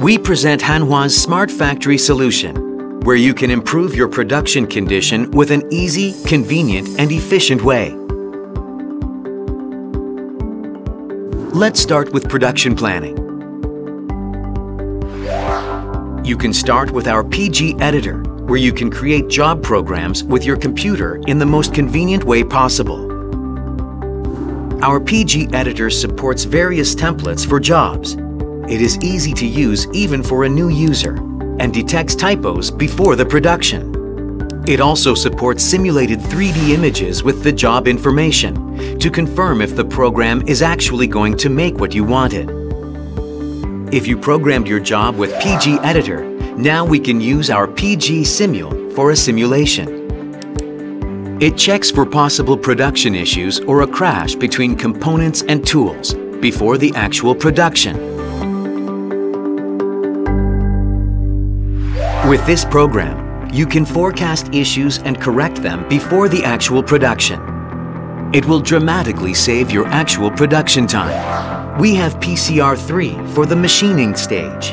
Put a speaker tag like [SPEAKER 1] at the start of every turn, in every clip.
[SPEAKER 1] We present Hanwha's Smart Factory solution, where you can improve your production condition with an easy, convenient, and efficient way. Let's start with production planning. You can start with our PG editor, where you can create job programs with your computer in the most convenient way possible. Our PG editor supports various templates for jobs. It is easy to use even for a new user and detects typos before the production. It also supports simulated 3D images with the job information to confirm if the program is actually going to make what you wanted. If you programmed your job with PG Editor, now we can use our PG Simul for a simulation. It checks for possible production issues or a crash between components and tools before the actual production. With this program, you can forecast issues and correct them before the actual production. It will dramatically save your actual production time. We have PCR3 for the machining stage.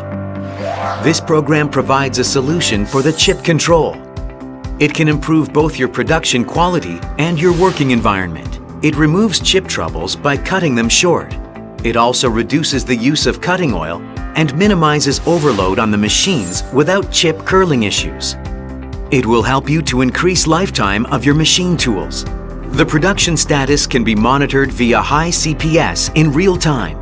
[SPEAKER 1] This program provides a solution for the chip control. It can improve both your production quality and your working environment. It removes chip troubles by cutting them short. It also reduces the use of cutting oil and minimizes overload on the machines without chip curling issues. It will help you to increase lifetime of your machine tools. The production status can be monitored via high CPS in real time.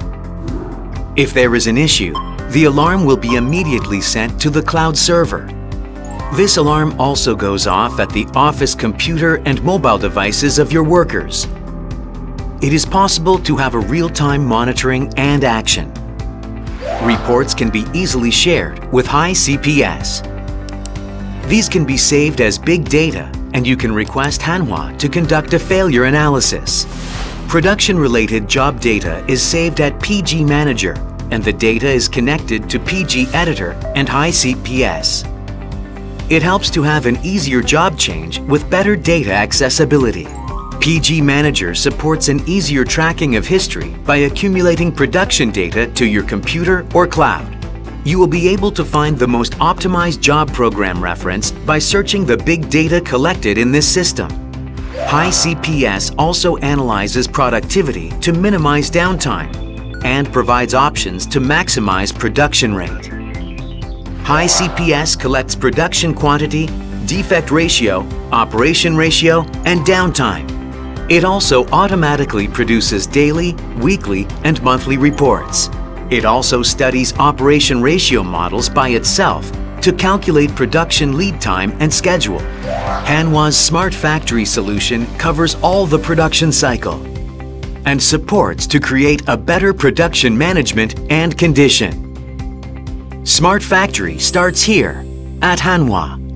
[SPEAKER 1] If there is an issue, the alarm will be immediately sent to the cloud server. This alarm also goes off at the office computer and mobile devices of your workers. It is possible to have a real-time monitoring and action. Reports can be easily shared with high CPS. These can be saved as big data, and you can request Hanwha to conduct a failure analysis. Production-related job data is saved at PG Manager, and the data is connected to PG Editor and high CPS. It helps to have an easier job change with better data accessibility. PG Manager supports an easier tracking of history by accumulating production data to your computer or cloud. You will be able to find the most optimized job program reference by searching the big data collected in this system. High CPS also analyzes productivity to minimize downtime and provides options to maximize production rate. High CPS collects production quantity, defect ratio, operation ratio, and downtime. It also automatically produces daily, weekly, and monthly reports. It also studies operation ratio models by itself to calculate production lead time and schedule. Hanwha's Smart Factory solution covers all the production cycle and supports to create a better production management and condition. Smart Factory starts here at Hanwha.